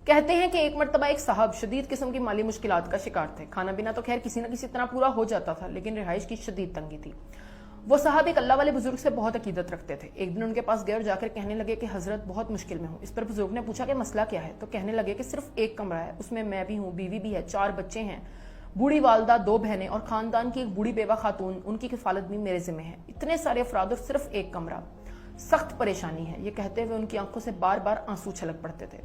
کہتے ہیں کہ ایک مرتبہ ایک صاحب شدید قسم کی مالی مشکلات کا شکار تھے. کھانا پینا تو خیر کسی نہ کسی طرح پورا ہو جاتا تھا، لیکن رہائش کی شدید تنگی تھی. وہ صاحب ایک اللہ والے بزرگ سے بہت عقیدت رکھتے تھے. ایک دن ان کے پاس گئے اور جا کر کہنے لگے کہ حضرت بہت مشکل میں ہوں. اس پر بزرگ نے پوچھا کہ مسئلہ کیا ہے؟ تو کہنے لگے کہ صرف ایک کمرہ ہے، اس میں بھی ہوں، بیوی بھی ہے، 4 بچے ہیں، بوڑھی والدہ، 2 بہنیں اور خاندان کی ایک بوڑھی بیوہ خاتون، ان کی کفالت بھی میرے ذمہ ہے. اتنے سارے افراد اور صرف ایک کمرہ، سخت پریشانی ہے. یہ کہتے ہوئے ان کی آنکھوں سے بار بار آنسو چھلک پڑتے تھے.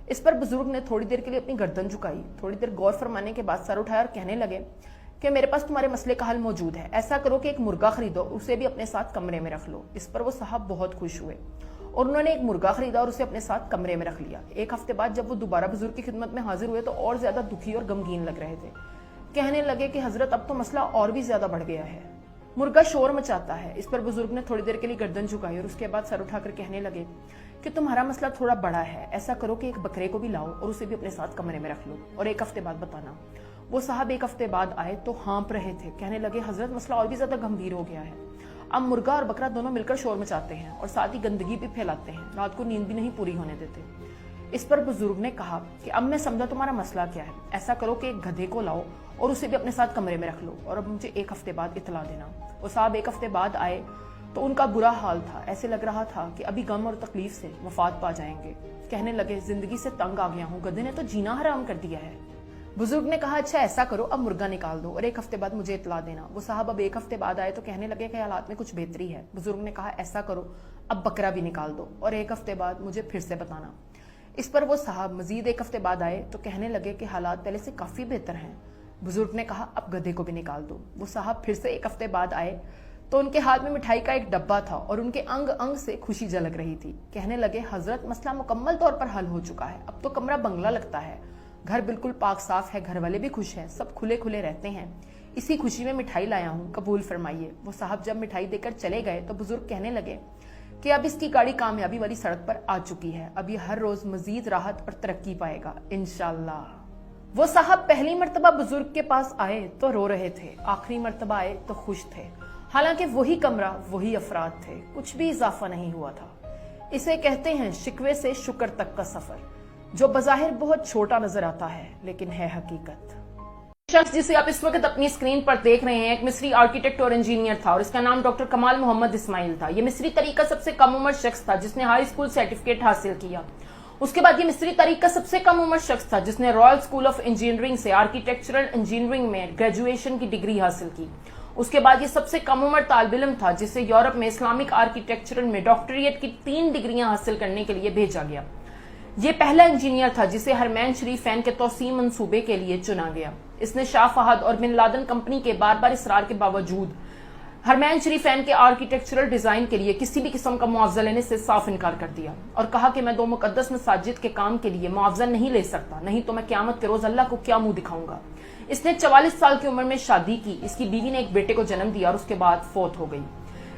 اس پر بزرگ نے تھوڑی دیر کے لیے اپنی گردن جھکائی. تھوڑی دیر غور فرمانے کے بعد سر اٹھایا اور کہنے لگے کہ میرے پاس تمہارے مسئلے کا حل موجود ہے. ایسا کرو کہ ایک مرغا خریدو، اسے بھی اپنے ساتھ کمرے میں رکھ لو. اس پر وہ صاحب بہت خوش ہوئے اور انہوں نے ایک مرغا خریدا اور اسے اپنے ساتھ کمرے میں رکھ لیا. ایک ہفتے بعد جب وہ دوبارہ بزرگ کی خدمت میں حاضر ہوئے تو اور زیادہ دکھی اور غمگین لگ رہے تھے. کہنے لگے کہ حضرت اب تو مسئلہ اور بھی زیادہ بڑھ گیا ہے، مرغا شور مچاتا ہے. اس پر بزرگ نے تھوڑی دیر کے لیے گردن جھکائی اور اس کے بعد سر اٹھا کر کہنے لگے کہ تمہارا مسئلہ تھوڑا بڑا ہے. ایسا کرو کہ ایک بکرے کو بھی لاؤ اور اسے بھی اپنے ساتھ کمرے میں رکھ لو اور 1 ہفتے بعد بتانا. وہ صاحب 1 ہفتے بعد آئے تو ہانپ رہے تھے. کہنے لگے حضرت مسئلہ اور بھی زیادہ گمبھیر ہو گیا ہے. اب مرغا اور بکرا دونوں مل کر شور مچاتے ہیں اور ساتھ ہی گندگی بھی پھیلاتے ہیں، رات کو نیند بھی نہیں پوری ہونے دیتے. اس پر بزرگ نے کہا کہ اب میں سمجھا تمہارا مسئلہ کیا ہے. ایسا کرو کہ ایک گدھے کو لاؤ اور اسے بھی اپنے ساتھ کمرے میں رکھ لو اور اب مجھے 1 ہفتے بعد اطلاع دینا. وہ صاحب 1 ہفتے بعد آئے تو ان کا برا حال تھا. ایسے لگ رہا تھا کہ ابھی غم اور تکلیف سے وفات پا جائیں گے. کہنے لگے زندگی سے تنگ آ گیا ہوں، گدھے نے تو جینا حرام کر دیا ہے. بزرگ نے کہا اچھا ایسا کرو اب مرغا نکال دو اور 1 ہفتے بعد مجھے اطلاع دینا. وہ صاحب اب 1 ہفتے بعد آئے تو کہنے لگے کہ حالات میں کچھ بہتری ہے. بزرگ نے کہا ایسا کرو اب بکرا بھی نکال دو اور 1 ہفتے بعد مجھے پھر سے بتانا. اس پر وہ صاحب مزید 1 ہفتے بعد آئے تو کہنے لگے کہ حالات پہلے سے کافی بہتر ہیں. بزرگ نے کہا اب گدھے کو بھی نکال دو. وہ صاحب پھر سے 1 ہفتے بعد آئے تو ان کے ہاتھ میں مٹھائی کا ایک ڈبہ تھا اور ان کے انگ انگ سے خوشی جھلک رہی تھی. کہنے لگے حضرت مسئلہ مکمل طور پر حل ہو چکا ہے. اب تو کمرہ بنگلہ لگتا ہے، گھر بالکل پاک صاف ہے، گھر والے بھی خوش ہیں، سب کھلے کھلے رہتے ہیں. اسی خوشی میں مٹھائی لایا ہوں، قبول فرمائیے. وہ صاحب جب مٹھائی دے کر چلے گئے تو بزرگ کہنے لگے کہ اب اس کی گاڑی کامیابی والی سڑک پر آ چکی ہے. اب یہ ہر روز مزید راحت اور ترقی پائے گا انشاءاللہ. وہ صاحب پہلی مرتبہ بزرگ کے پاس آئے تو رو رہے تھے، آخری مرتبہ آئے تو خوش تھے. حالانکہ وہی کمرہ، وہی افراد تھے، کچھ بھی اضافہ نہیں ہوا تھا. اسے کہتے ہیں شکوے سے شکر تک کا سفر، جو بظاہر بہت چھوٹا نظر آتا ہے لیکن ہے حقیقت. شخص جسے آپ اس وقت اپنی اسکرین پر دیکھ رہے ہیں ایک مصری آرکیٹیکٹ اور انجینئر تھا اور اس کا نام ڈاکٹر کمال محمد اسماعیل تھا. یہ مصری تاریخ کا سب سے کم عمر شخص تھا جس نے ہائی اسکول سرٹیفکیٹ حاصل کیا. اس کے بعد یہ مصری تاریخ کا سب سے کم عمر شخص تھا جس نے رائل اسکول آف انجینئرنگ سے آرکیٹیکچرل انجینئرنگ میں گریجویشن کی ڈگری حاصل کی. اس کے بعد یہ سب سے کم عمر طالب علم تھا جسے یورپ میں اسلامک آرکیٹیکچرل میں ڈاکٹریٹ کی 3 ڈگریاں حاصل کرنے کے لیے بھیجا گیا. یہ پہلا انجینئر تھا جسے حرمین شریفین کے توسیع منصوبے کے لیے چنا گیا. اس نے شاہ فہد اور بن لادن کمپنی کے بار بار اصرار کے باوجود حرمین شریفین کے آرکیٹیکچرل ڈیزائن کے لیے کسی بھی قسم کا معاوضہ لینے سے صاف انکار کر دیا اور کہا کہ میں 2 مقدس مساجد کے کام کے لیے معاوضہ نہیں لے سکتا، نہیں تو میں قیامت کے روز اللہ کو کیا منہ دکھاؤں گا. اس نے 44 سال کی عمر میں شادی کی. اس کی بیوی نے ایک بیٹے کو جنم دیا اور اس کے بعد فوت ہو گئی.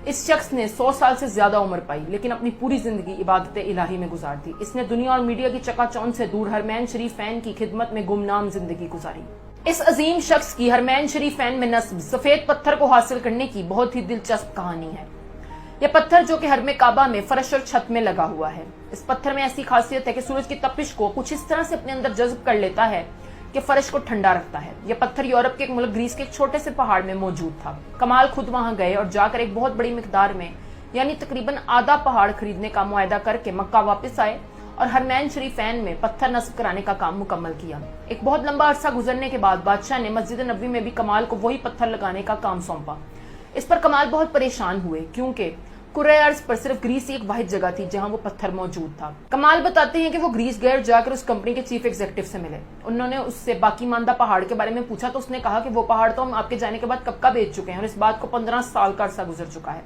اس شخص نے 100 سال سے زیادہ عمر پائی لیکن اپنی پوری زندگی عبادت الہی میں گزار دی. اس نے دنیا اور میڈیا کی چکا چوند سے دور حرمین شریفین کی خدمت میں گمنام زندگی گزاری. اس عظیم شخص کی حرمین شریفین میں نصب سفید پتھر کو حاصل کرنے کی بہت ہی دلچسپ کہانی ہے. یہ پتھر جو کہ حرم کعبہ میں فرش اور چھت میں لگا ہوا ہے، اس پتھر میں ایسی خاصیت ہے کہ سورج کی تپش کو کچھ اس طرح سے اپنے اندر جذب کر لیتا ہے کہ فرش کو ٹھنڈا رکھتا ہے. یہ پتھر یورپ کے ایک ملک گریس کے ایک چھوٹے سے پہاڑ میں موجود تھا. کمال خود وہاں گئے اور جا کر ایک بہت بڑی مقدار میں یعنی تقریباً آدھا پہاڑ خریدنے کا معاہدہ کر کے مکہ واپس آئے اور حرمین شریفین میں پتھر نصب کرانے کا کام مکمل کیا. ایک بہت لمبا عرصہ گزرنے کے بعد بادشاہ نے مسجد نبوی میں بھی کمال کو وہی پتھر لگانے کا کام سونپا. اس پر کمال بہت پریشان ہوئے کیونکہ کرۂ ارض پر صرف گریس ایک واحد جگہ تھی جہاں وہ پتھر موجود تھا. کمال بتاتے ہیں کہ وہ گریس گئے اور جا کر اس کمپنی کے چیف ایگزیکٹو سے ملے. انہوں نے اس سے باقی ماندہ پہاڑ کے بارے میں پوچھا تو اس نے کہا کہ وہ پہاڑ تو ہم آپ کے جانے کے بعد کب کا بیچ چکے ہیں اور اس بات کو 15 سال کا عرصہ گزر چکا ہے.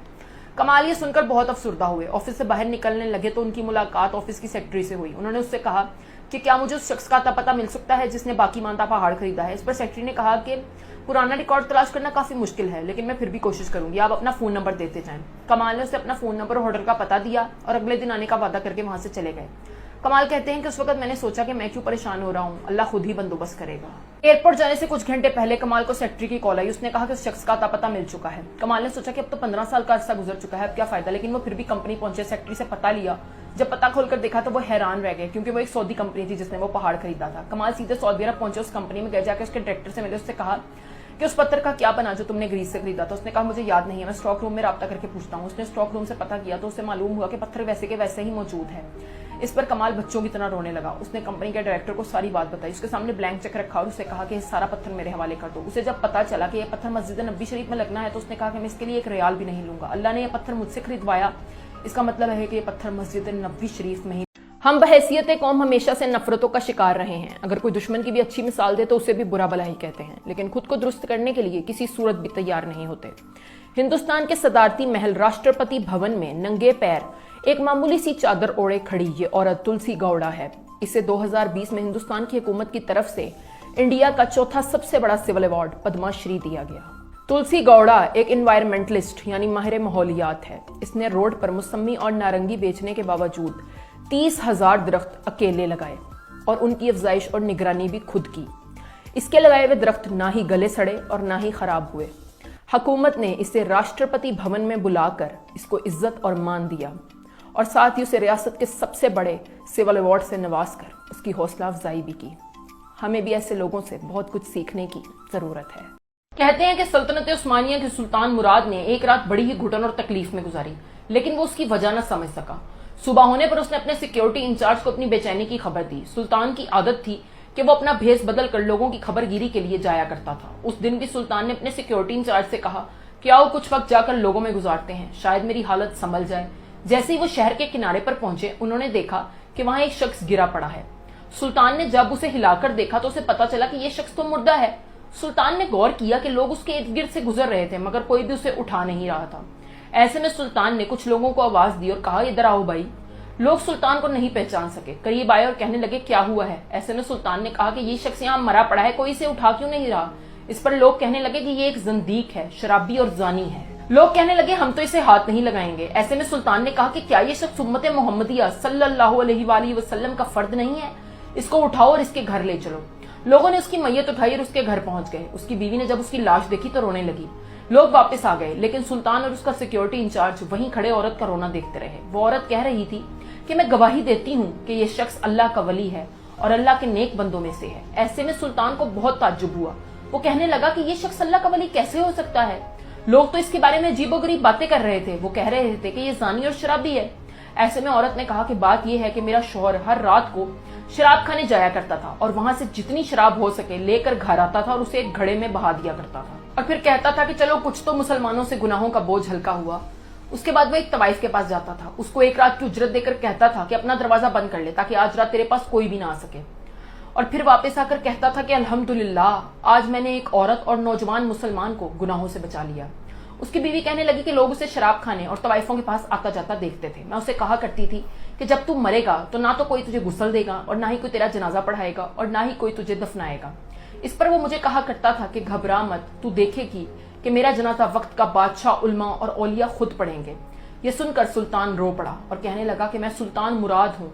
کمال یہ سن کر بہت افسردہ ہوئے. آفس سے باہر نکلنے لگے تو ان کی ملاقات آفس کی سیکرٹری سے ہوئی. انہوں نے اس سے کہا کہ کیا مجھے اس شخص کا پتہ مل سکتا ہے جس نے باقی ماندہ پہاڑ خریدا ہے. اس پر سیکرٹری نے کہا کہ پرانا ریکارڈ تلاش کرنا کافی مشکل ہے لیکن میں پھر بھی کوشش کروں گی، آپ اپنا فون نمبر دیتے جائیں. کمال نے اسے اپنا فون نمبر اور ہوٹل کا پتہ دیا اور اگلے دن آنے کا وعدہ کر کے وہاں سے چلے گئے. کمال کہتے ہیں کہ اس وقت میں نے سوچا کہ میں کیوں پریشان ہو رہا ہوں، اللہ خود ہی بندوبست کرے گا۔ ایئرپورٹ جانے سے کچھ گھنٹے پہلے کمال کو سیکٹری کی کال آئی، اس نے کہا کہ اس شخص کا اتا پتہ مل چکا ہے۔ کمال نے سوچا کہ اب تو 15 سال کا عرصہ گزر چکا ہے، اب کیا فائدہ، لیکن وہ پھر بھی کمپنی پہنچے، سیکٹری سے پتہ لیا۔ جب پتہ کھول کر دیکھا تو وہ حیران رہ گئے، کیونکہ وہ ایک سعودی کمپنی تھی جس نے وہ پہاڑ خریدا تھا۔ کمال سیدھے سعودی عرب پہنچے، اس کمپنی میں گئے، جا کے اس کے ڈائریکٹر سے ملے، اس سے کہا کہ اس پتھر کا کیا بنا جو تم نے گریس سے خریدا تھا۔ اس نے کہا مجھے یاد نہیں ہے، میں اسٹاک روم میں رابطہ کر کے پوچھتا ہوں۔ اس نے اسٹاک روم سے پتہ کیا تو اسے معلوم ہوا کہ پتھر ویسے کے ویسے ہی موجود ہے۔ اس پر کمال بچوں کی طرح رونے لگا۔ اس نے کمپنی کے ڈائریکٹر کو ساری بات بتائی، اس کے سامنے بلینک چیک رکھا اور اسے کہا کہ یہ سارا پتھر میرے حوالے کر دو۔ اسے جب پتہ چلا کہ یہ پتھر مسجد نبوی شریف میں لگنا ہے تو اس نے کہا کہ میں اس کے لیے ایک ریال بھی نہیں لوں گا، اللہ نے یہ پتھر مجھ سے خریدوایا، اس کا مطلب ہے کہ یہ پتھر مسجد نبوی شریف میں ہی۔ ہم بحیثیت قوم ہمیشہ سے نفرتوں کا شکار رہے ہیں، اگر کوئی دشمن کی بھی اچھی مثال دے تو اسے بھی برا بھلا ہی کہتے ہیں، لیکن خود کو درست کرنے کے لیے کسی صورت بھی تیار نہیں ہوتے۔ ہندوستان کے صدارتی محل راشٹرپتی بھون میں ننگے پیر ایک معمولی سی چادر اوڑے کھڑی یہ عورت تلسی گوڑا ہے۔ اسے 2020 میں ہندوستان کی حکومت کی طرف سے انڈیا کا چوتھا سب سے بڑا سول ایوارڈ پدما شری دیا گیا۔ تلسی گوڑا ایک انوائرمنٹلسٹ یعنی ماہر ماحولیات ہے۔ اس نے روڈ پر موسمی اور نارنگی بیچنے کے باوجود 30,000 درخت اکیلے لگائے اور ان کی افزائش اور نگرانی بھی خود کی۔ اس کے لگائے ہوئے درخت نہ ہی گلے سڑے اور نہ ہی خراب ہوئے۔ حکومت نے اسے راشٹرپتی بھون میں بلا کر اس کو عزت اور مان دیا اور ساتھ ہی اسے ریاست کے سب سے بڑے سول ایوارڈ سے نواز کر اس کی حوصلہ افزائی بھی کی۔ ہمیں بھی ایسے لوگوں سے بہت کچھ سیکھنے کی ضرورت ہے۔ کہتے ہیں کہ سلطنت عثمانیہ کے سلطان مراد نے ایک رات بڑی ہی گھٹن اور تکلیف میں گزاری، لیکن وہ اس کی وجہ نہ سمجھ سکا۔ صبح ہونے پر اس نے اپنے سیکیورٹی انچارج کو اپنی بے چینی کی خبر دی۔ سلطان کی عادت تھی کہ وہ اپنا بھیس بدل کر لوگوں کی خبر گیری کے لیے جایا کرتا تھا۔ اس دن بھی سلطان نے اپنے سیکیورٹی انچارج سے کہا کہ آؤ کچھ وقت جا کر لوگوں میں گزارتے ہیں، شاید میری حالت سنبھل جائے۔ جیسے ہی وہ شہر کے کنارے پر پہنچے انہوں نے دیکھا کہ وہاں ایک شخص گرا پڑا ہے۔ سلطان نے جب اسے ہلا کر دیکھا تو اسے پتا چلا کہ یہ شخص تو مردہ ہے۔ سلطان نے غور کیا کہ لوگ اس کے ارد گرد سے گزر رہے تھے مگر کوئی بھی اسے اٹھا نہیں رہا تھا۔ ایسے میں سلطان نے کچھ لوگوں کو آواز دی اور کہا ادھر آؤ بھائی۔ لوگ سلطان کو نہیں پہچان سکے، قریب آئے اور کہنے لگے کیا ہوا ہے؟ ایسے میں سلطان نے کہا کہ یہ شخص یہاں مرا پڑا ہے، کوئی اسے اٹھا کیوں نہیں رہا؟ اس پر لوگ کہنے لگے کہ یہ ایک زندیق ہے، شرابی اور زانی ہے۔ لوگ کہنے لگے ہم تو اسے ہاتھ نہیں لگائیں گے۔ ایسے میں سلطان نے کہا کہ کیا یہ شخص امت محمدیہ صلی اللہ علیہ وآلہ وسلم کا فرد نہیں ہے؟ اس کو اٹھاؤ اور اس کے گھر لے چلو۔ لوگوں نے اس کی میت اٹھائی اور اس کے گھر پہنچ گئے۔ اس کی بیوی نے جب اس کی لاش دیکھی تو رونے لگی۔ لوگ واپس آ گئے لیکن سلطان اور اس کا سیکیورٹی انچارج وہیں کھڑے عورت کا رونا دیکھتے رہے۔ وہ عورت کہہ رہی تھی کہ میں گواہی دیتی ہوں کہ یہ شخص اللہ کا ولی ہے اور اللہ کے نیک بندوں میں سے ہے۔ ایسے میں سلطان کو بہت تعجب ہوا۔ وہ کہنے لگا کہ یہ شخص اللہ کا ولی کیسے ہو سکتا ہے؟ لوگ تو اس کے بارے میں عجیب و غریب باتیں کر رہے تھے۔ وہ کہہ رہے تھے کہ یہ زانی اور شرابی ہے۔ ایسے میں عورت نے کہا کہ بات یہ ہے کہ میرا شوہر ہر رات کو شراب کھانے جایا کرتا تھا اور وہاں سے جتنی شراب ہو سکے لے کر گھر آتا تھا اور اسے ایک گھڑے میں بہا دیا کرتا تھا اور پھر کہتا تھا کہ چلو کچھ تو مسلمانوں سے گناہوں کا بوجھ ہلکا ہوا۔ اس کے بعد وہ ایک طوائف کے پاس جاتا تھا، اس کو ایک رات کی اجرت دے کر کہتا تھا کہ اپنا دروازہ بند کر لے تاکہ آج رات تیرے پاس کوئی بھی نہ آ سکے، اور پھر واپس آ کر کہتا تھا کہ الحمدللہ آج میں نے ایک عورت اور نوجوان مسلمان کو گناہوں سے بچا لیا۔ اس کی بیوی کہنے لگی کہ لوگ اسے شراب کھانے اور طوائفوں کے پاس آتا جاتا دیکھتے تھے۔ میں اسے کہا کرتی تھی کہ جب تو مرے گا تو نہ تو کوئی تجھے غسل دے گا اور نہ ہی کوئی تیرا جنازہ پڑھائے گا اور نہ ہی کوئی تجھے دفنائے گا۔ اس پر وہ مجھے کہا کرتا تھا کہ گھبرا مت، تو دیکھے گی کہ میرا جنازہ وقت کا بادشاہ، علماء اور اولیاء خود پڑھیں گے۔ یہ سن کر سلطان رو پڑا اور کہنے لگا کہ میں سلطان مراد ہوں،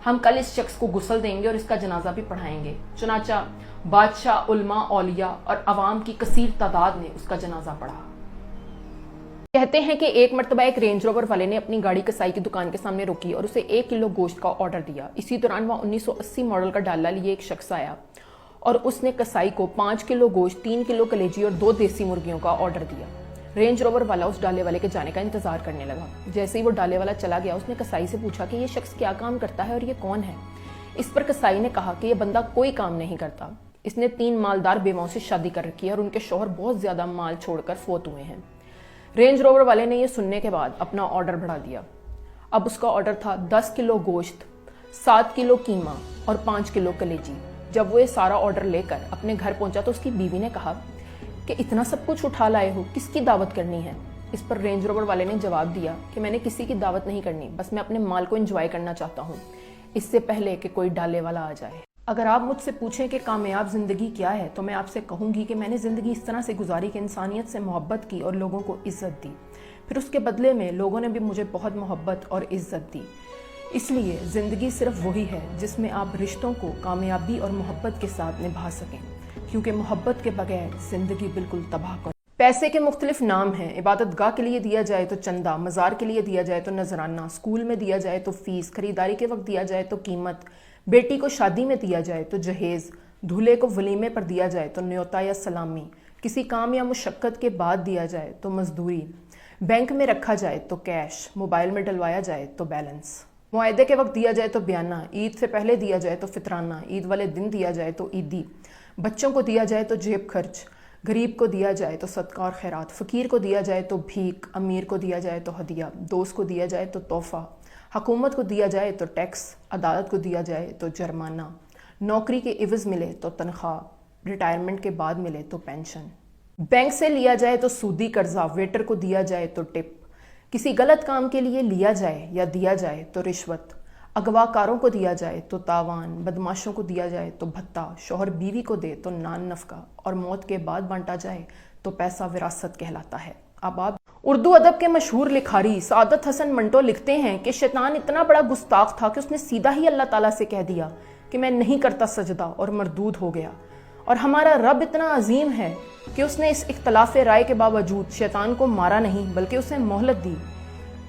ہم کل اس شخص کو غسل دیں گے اور اس کا جنازہ بھی پڑھائیں گے۔ چنانچہ بادشاہ، علماء، اولیاء اور عوام کی کثیر تعداد نے اس کا جنازہ پڑھا۔ کہتے ہیں کہ ایک مرتبہ ایک رینج روور والے نے اپنی گاڑی کسائی کی دکان کے سامنے روکی اور اسے 1 کلو گوشت کا آرڈر دیا۔ اسی دوران وہاں 1980 ماڈل کا ڈالا لیے ایک شخص آیا اور اس نے کسائی کو 5 کلو گوشت، 3 کلو کلیجی اور 2 دیسی مرغیوں کا آرڈر دیا۔ رینج روور والا اس ڈالے والے کے جانے کا انتظار کرنے لگا۔ جیسے ہی وہ ڈالے والا چلا گیا اس نے کسائی سے پوچھا کہ یہ شخص کیا کام کرتا ہے اور یہ کون ہے؟ اس پر کسائی نے کہا کہ یہ بندہ کوئی کام نہیں کرتا، اس نے 3 مالدار بیواؤں سے شادی کر رکھی ہے اور ان کے شوہر بہت زیادہ مال چھوڑ کر فوت ہوئے ہیں۔ رینج روور والے نے یہ سننے کے بعد اپنا آرڈر بڑھا دیا۔ اب اس کا آرڈر تھا 10 کلو گوشت، 7 کلو قیمہ اور 5 کلو کلیجی۔ جب وہ یہ سارا آرڈر لے کر اپنے گھر پہنچا تو اس کی بیوی نے کہا کہ اتنا سب کچھ اٹھا لائے ہو، کس کی دعوت کرنی ہے؟ اس پر رینج روور والے نے جواب دیا کہ میں نے کسی کی دعوت نہیں کرنی، بس میں اپنے مال کو انجوائے کرنا چاہتا ہوں اس سے پہلے کہ کوئی ڈالے والا آ جائے۔ اگر آپ مجھ سے پوچھیں کہ کامیاب زندگی کیا ہے تو میں آپ سے کہوں گی کہ میں نے زندگی اس طرح سے گزاری کہ انسانیت سے محبت کی اور لوگوں کو عزت دی، پھر اس کے بدلے میں لوگوں نے بھی مجھے بہت محبت اور عزت دی۔ اس لیے زندگی صرف وہی ہے جس میں آپ رشتوں کو کامیابی اور محبت کے ساتھ نبھا سکیں، کیونکہ محبت کے بغیر زندگی بالکل تباہ کن۔ پیسے کے مختلف نام ہیں۔ عبادت گاہ کے لیے دیا جائے تو چندہ، مزار کے لیے دیا جائے تو نذرانہ، اسکول میں دیا جائے تو فیس، خریداری کے وقت دیا جائے تو قیمت، بیٹی کو شادی میں دیا جائے تو جہیز، دولہے کو ولیمے پر دیا جائے تو نیوتا یا سلامی، کسی کام یا مشقت کے بعد دیا جائے تو مزدوری، بینک میں رکھا جائے تو کیش، موبائل میں ڈلوایا جائے تو بیلنس، معاہدے کے وقت دیا جائے تو بیانہ، عید سے پہلے دیا جائے تو فطرانہ، عید والے دن دیا جائے تو عیدی، بچوں کو دیا جائے تو جیب خرچ، غریب کو دیا جائے تو صدقہ اور خیرات، فقیر کو دیا جائے تو بھیک، امیر کو دیا جائے تو ہدیہ، دوست کو دیا جائے تو تحفہ، حکومت کو دیا جائے تو ٹیکس، عدالت کو دیا جائے تو جرمانہ، نوکری کے عوض ملے تو تنخواہ، ریٹائرمنٹ کے بعد ملے تو پینشن، بینک سے لیا جائے تو سودی قرضہ، ویٹر کو دیا جائے تو ٹپ، کسی غلط کام کے لیے لیا جائے یا دیا جائے تو رشوت، اغوا کاروں کو دیا جائے تو تاوان، بدماشوں کو دیا جائے تو بھتہ، شوہر بیوی کو دے تو نان نفقہ، اور موت کے بعد بانٹا جائے تو پیسہ وراثت کہلاتا ہے۔ اب آپ اردو ادب کے مشہور لکھاری سعادت حسن منٹو لکھتے ہیں کہ شیطان اتنا بڑا گستاخ تھا کہ اس نے سیدھا ہی اللہ تعالیٰ سے کہہ دیا کہ میں نہیں کرتا سجدہ، اور مردود ہو گیا۔ اور ہمارا رب اتنا عظیم ہے کہ اس نے اس اختلاف رائے کے باوجود شیطان کو مارا نہیں، بلکہ اسے مہلت دی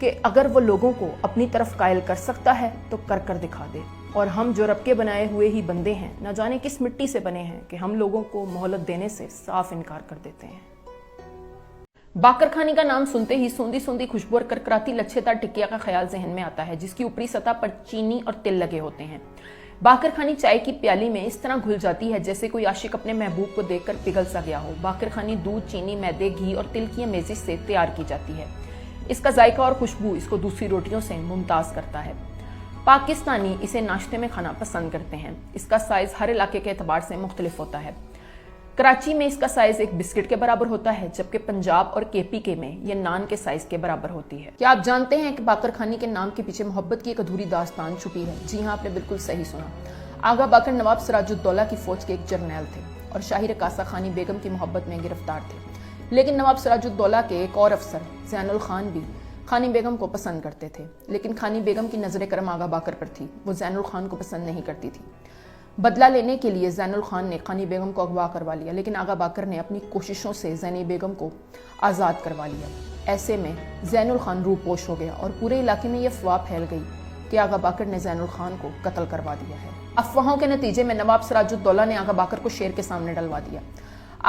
کہ اگر وہ لوگوں کو اپنی طرف قائل کر سکتا ہے تو کر کر دکھا دے۔ اور ہم جو رب کے بنائے ہوئے ہی بندے ہیں، نہ جانے کس مٹی سے بنے ہیں کہ ہم لوگوں کو مہلت دینے سے صاف انکار کر دیتے ہیں۔ باقر خانی کا نام سنتے ہی سوندھی سوندھی خوشبو اور کرکراتی لچھےدار ٹکیا کا خیال ذہن میں آتا ہے، جس کی اوپری سطح پر چینی اور تل لگے ہوتے ہیں۔ باقر خانی چائے کی پیالی میں اس طرح گھل جاتی ہے جیسے کوئی عاشق اپنے محبوب کو دیکھ کر پگھل سا گیا ہو۔ باقر خانی دودھ، چینی، میدے، گھی اور تل کی امیزش سے تیار کی جاتی ہے۔ اس کا ذائقہ اور خوشبو اس کو دوسری روٹیوں سے ممتاز کرتا ہے۔ پاکستانی اسے ناشتے میں کھانا پسند کرتے ہیں۔ اس کا سائز ہر علاقے کے اعتبار سے مختلف ہوتا ہے۔ کراچی میں اس کا سائز ایک بسکٹ کے برابر ہوتا ہے، جبکہ پنجاب اور KPK میں یہ نان کے سائز کے برابر ہوتی ہے۔ کیا آپ جانتے ہیں کہ باقر خانی کے نام کے پیچھے محبت کی ایک ادھوری داستان چھپی ہے؟ جی ہاں، آپ نے بالکل صحیح سنا۔ آغا باقر نواب سراج الدولہ کی فوج کے ایک جرنیل تھے اور شاہی رقاصہ خانی بیگم کی محبت میں گرفتار تھے، لیکن نواب سراج الدولہ کے ایک اور افسر زین الخان بھی خانی بیگم کو پسند کرتے تھے، لیکن خانی بیگم کی نظر کرم آغا باقر پر تھی۔ وہ زین الخان کو پسند نہیں کرتی تھی۔ بدلہ لینے کے لیے زین الخان نے خانی بیگم کو اغوا کروا لیا، لیکن آغا باقر نے اپنی کوششوں سے زینی بیگم کو آزاد کروا لیا۔ ایسے میں زین الخان روپوش ہو گیا اور پورے علاقے میں یہ افواہ پھیل گئی کہ آغا باقر نے زین الخان کو قتل کروا دیا ہے۔ افواہوں کے نتیجے میں نواب سراج الدولہ نے آغا باقر کو شیر کے سامنے ڈلوا دیا۔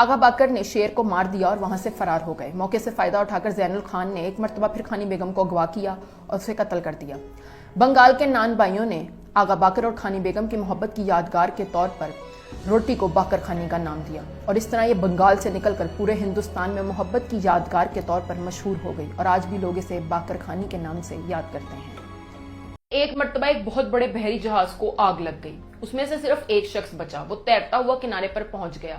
آغا باقر نے شیر کو مار دیا اور وہاں سے فرار ہو گئے۔ موقع سے فائدہ اٹھا کر زین الخان نے ایک مرتبہ پھر خانی بیگم کو اغوا کیا اور اسے قتل کر دیا۔ بنگال کے نان بھائیوں نے آغا باقر اور خانی بیگم کی محبت کی یادگار کے طور پر روٹی کو باقر خانی کا نام دیا، اور اس طرح یہ بنگال سے نکل کر پورے ہندوستان میں محبت کی یادگار کے طور پر مشہور ہو گئی، اور آج بھی لوگ اسے باقر خانی کے نام سے یاد کرتے ہیں۔ ایک مرتبہ ایک بہت بڑے بحری جہاز کو آگ لگ گئی۔ اس میں سے صرف ایک شخص بچا۔ وہ تیرتا ہوا کنارے پر پہنچ گیا۔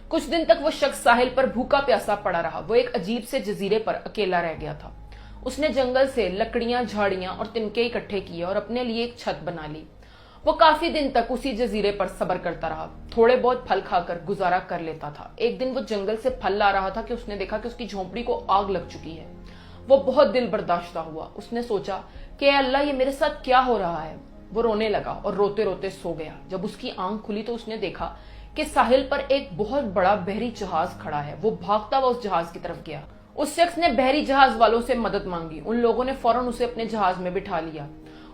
کچھ دن تک وہ شخص ساحل پر بھوکا پیاسا پڑا رہا۔ وہ ایک عجیب سے جزیرے پر اکیلا رہ گیا تھا۔ اس نے جنگل سے لکڑیاں، جھاڑیاں اور تنکے اکٹھے کیے اور اپنے لیے ایک چھت بنا لی۔ وہ کافی دن تک اسی جزیرے پر صبر کرتا رہا، تھوڑے بہت پھل کھا کر گزارا کر لیتا تھا۔ ایک دن وہ جنگل سے پھل لا رہا تھا کہ اس نے دیکھا کہ اس کی جھونپڑی کو آگ لگ چکی ہے۔ وہ بہت دل برداشتہ ہوا۔ اس نے سوچا کہ اے اللہ، یہ میرے ساتھ کیا ہو رہا ہے؟ وہ رونے لگا اور روتے روتے سو گیا۔ جب اس کی آنکھ کھلی تو اس نے دیکھا کہ ساحل پر ایک بہت بڑا بحری جہاز کھڑا ہے۔ وہ بھاگتا ہوا اس جہاز کی طرف گیا۔ اس شخص نے بحری جہاز والوں سے مدد مانگی۔ ان لوگوں نے فوراً اسے اپنے جہاز میں بٹھا لیا۔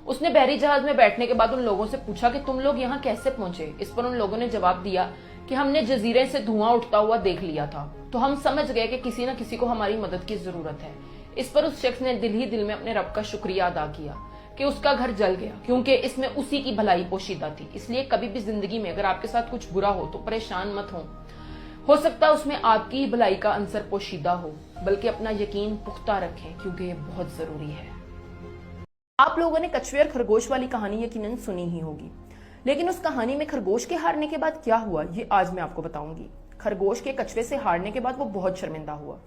اس نے بحری جہاز میں بیٹھنے کے بعد ان لوگوں سے پوچھا کہ تم لوگ یہاں کیسے پہنچے؟ اس پر ان لوگوں نے جواب دیا کہ ہم نے جزیرے سے دھواں اٹھتا ہوا دیکھ لیا تھا، تو ہم سمجھ گئے کہ کسی نہ کسی کو ہماری مدد کی ضرورت ہے۔ اس پر اس شخص نے دل ہی دل میں اپنے رب کا شکریہ ادا کیا کہ اس کا گھر جل گیا، کیونکہ اس میں اسی کی بھلائی پوشیدہ تھی۔ اس لیے کبھی بھی زندگی میں اگر آپ کے ساتھ کچھ برا ہو تو پریشان مت ہو سکتا ہے اس میں آپ کی بھلائی کا عنصر پوشیدہ ہو، بلکہ اپنا یقین پختہ رکھیں، کیونکہ یہ بہت ضروری ہے۔ آپ لوگوں نے کچھوے اور خرگوش والی کہانی یقیناً سنی ہی ہوگی، لیکن اس کہانی میں خرگوش کے ہارنے کے بعد کیا ہوا یہ آج میں آپ کو بتاؤں گی۔ خرگوش کے کچھوے سے ہارنے کے بعد وہ بہت شرمندہ ہوا۔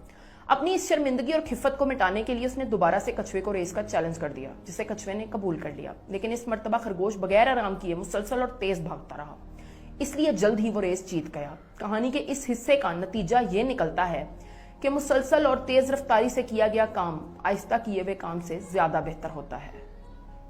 اپنی اس شرمندگی اور خفت کو مٹانے کے لیے اس نے دوبارہ سے کچھوے کو ریس کا چیلنج کر دیا، جسے کچھوے نے قبول کر لیا۔ لیکن اس مرتبہ خرگوش بغیر آرام کیے مسلسل اور تیز بھاگتا رہا، اس لیے جلد ہی وہ ریس جیت گیا۔ کہانی کے اس حصے کا نتیجہ یہ نکلتا ہے کہ مسلسل اور تیز رفتاری سے کیا گیا کام آہستہ کیے ہوئے کام سے زیادہ بہتر ہوتا ہے۔